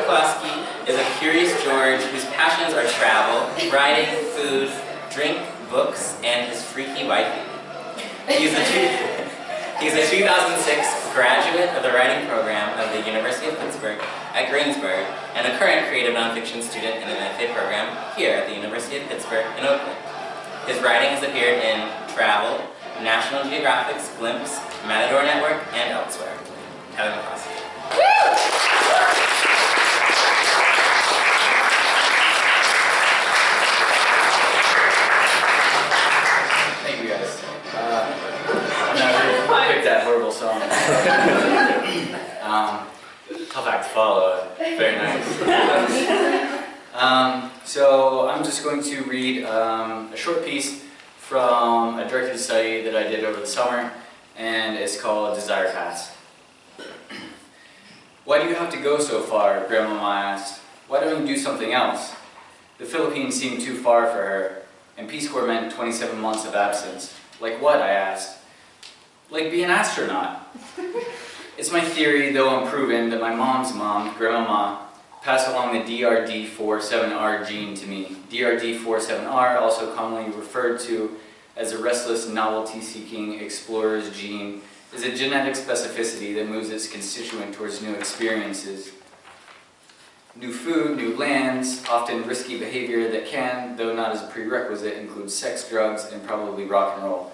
McCloskey is a curious George whose passions are travel, writing, food, drink, books, and his freaky wifey. He's a 2006 graduate of the writing program of the University of Pittsburgh at Greensburg and a current creative nonfiction student in the MFA program here at the University of Pittsburgh in Oakland. His writing has appeared in Travel, National Geographic's Glimpse, Matador Network, and elsewhere. Tyler McCloskey. Thank you guys. I picked that horrible song. Tough act to follow. Very nice. So I'm just going to read a short piece from a directed study that I did over the summer, and it's called Desire Path. Why do you have to go so far? Grandmama asked. Why don't you do something else? The Philippines seemed too far for her, and Peace Corps meant 27 months of absence. Like what? I asked. Like be an astronaut. It's my theory, though unproven, that my mom's mom, Grandmama, passed along the DRD47R gene to me. DRD47R, also commonly referred to as a restless, novelty-seeking explorer's gene, is a genetic specificity that moves its constituent towards new experiences. New food, new lands, often risky behavior that can, though not as a prerequisite, include sex, drugs, and probably rock and roll.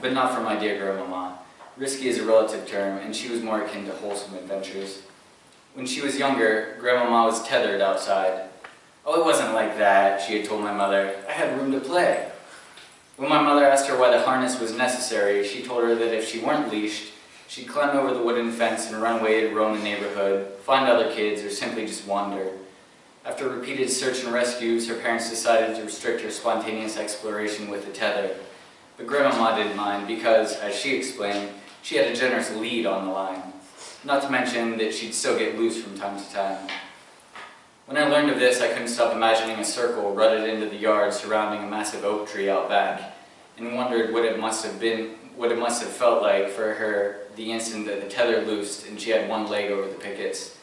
But not for my dear Grandmama. Risky is a relative term, and she was more akin to wholesome adventures. When she was younger, Grandmama was tethered outside. Oh, it wasn't like that, she had told my mother. I had room to play. When my mother asked her why the harness was necessary, she told her that if she weren't leashed, she'd climb over the wooden fence and run away to roam the neighborhood, find other kids, or simply just wander. After repeated search and rescues, her parents decided to restrict her spontaneous exploration with a tether. But Grandmama didn't mind because, as she explained, she had a generous lead on the line. Not to mention that she'd still get loose from time to time. When I learned of this, I couldn't stop imagining a circle rutted into the yard surrounding a massive oak tree out back, and wondered what it must have felt like for her the instant that the tether loosed and she had one leg over the pickets.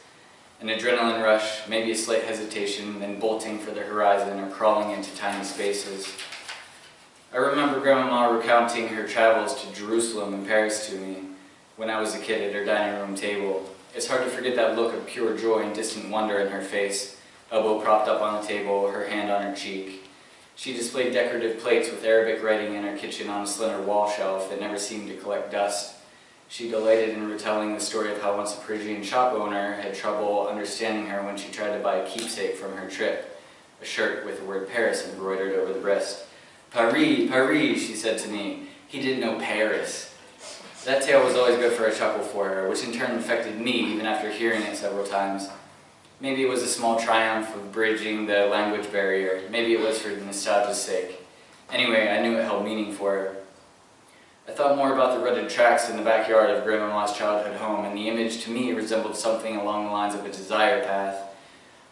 An adrenaline rush, maybe a slight hesitation, then bolting for the horizon or crawling into tiny spaces. I remember Grandmama recounting her travels to Jerusalem and Paris to me when I was a kid at her dining room table. It's hard to forget that look of pure joy and distant wonder in her face, elbow propped up on the table, her hand on her cheek. She displayed decorative plates with Arabic writing in her kitchen on a slender wall shelf that never seemed to collect dust. She delighted in retelling the story of how once a Parisian shop owner had trouble understanding her when she tried to buy a keepsake from her trip, a shirt with the word Paris embroidered over the breast. Paris, Paris, she said to me. He didn't know Paris. That tale was always good for a chuckle for her, which in turn affected me even after hearing it several times. Maybe it was a small triumph of bridging the language barrier. Maybe it was for nostalgia's sake. Anyway, I knew it held meaning for her. I thought more about the rutted tracks in the backyard of Grandmama's childhood home, and the image to me resembled something along the lines of a desire path.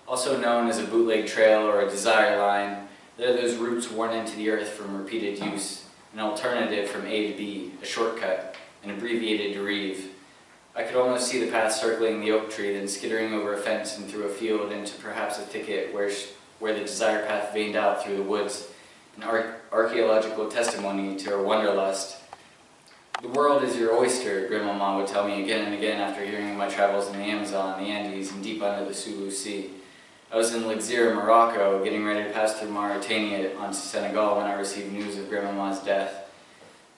Also known as a bootleg trail or a desire line, there are those roots worn into the earth from repeated use, an alternative from A to B, a shortcut, an abbreviated derive. I could almost see the path circling the oak tree, then skittering over a fence and through a field into perhaps a thicket where the desire path veined out through the woods, an archaeological testimony to her wanderlust. The world is your oyster, Grandmama would tell me again and again after hearing of my travels in the Amazon, the Andes, and deep under the Sulu Sea. I was in Lixir, Morocco, getting ready to pass through Mauritania onto Senegal when I received news of Grandmama's death.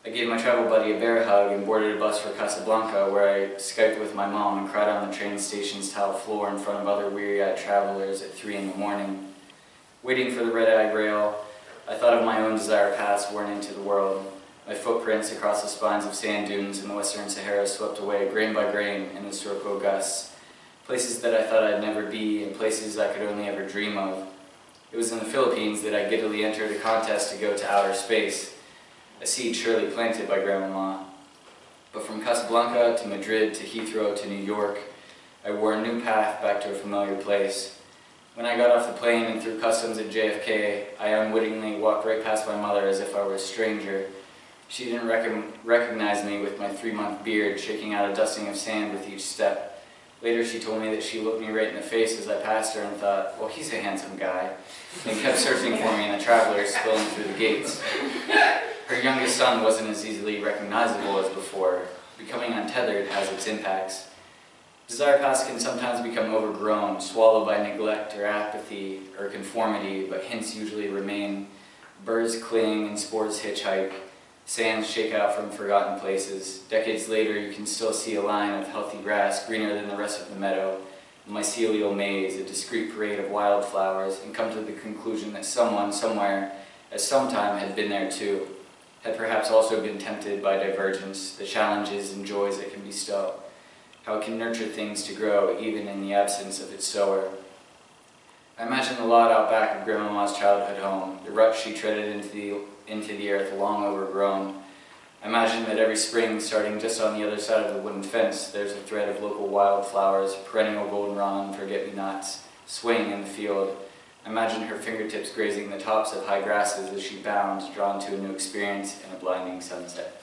I gave my travel buddy a bear hug and boarded a bus for Casablanca, where I Skyped with my mom and cried on the train station's tile floor in front of other weary-eyed travelers at 3 in the morning. Waiting for the red-eye rail, I thought of my own desire paths worn into the world. My footprints across the spines of sand dunes in the Western Sahara swept away grain by grain in historical gusts. Places that I thought I'd never be and places I could only ever dream of. It was in the Philippines that I giddily entered a contest to go to outer space. A seed surely planted by Grandmama. But from Casablanca to Madrid to Heathrow to New York, I wore a new path back to a familiar place. When I got off the plane and through customs at JFK, I unwittingly walked right past my mother as if I were a stranger. She didn't recognize me with my 3-month beard shaking out a dusting of sand with each step. Later she told me that she looked me right in the face as I passed her and thought, well, he's a handsome guy, and kept searching for me in the travelers spilling through the gates. Her youngest son wasn't as easily recognizable as before. Becoming untethered has its impacts. Desire paths can sometimes become overgrown, swallowed by neglect or apathy or conformity, but hints usually remain. Birds cling and spores hitchhike. Sands shake out from forgotten places. Decades later, you can still see a line of healthy grass greener than the rest of the meadow, a mycelial maze, a discrete parade of wildflowers, and come to the conclusion that someone, somewhere, at some time had been there too, had perhaps also been tempted by divergence, the challenges and joys it can bestow, how it can nurture things to grow even in the absence of its sower. I imagine the lot out back of Grandmama's childhood home, the ruts she treaded into the earth long overgrown. I imagine that every spring, starting just on the other side of the wooden fence, there's a thread of local wildflowers, perennial goldenrod and forget-me-nots, swaying in the field. I imagine her fingertips grazing the tops of high grasses as she bounds, drawn to a new experience in a blinding sunset.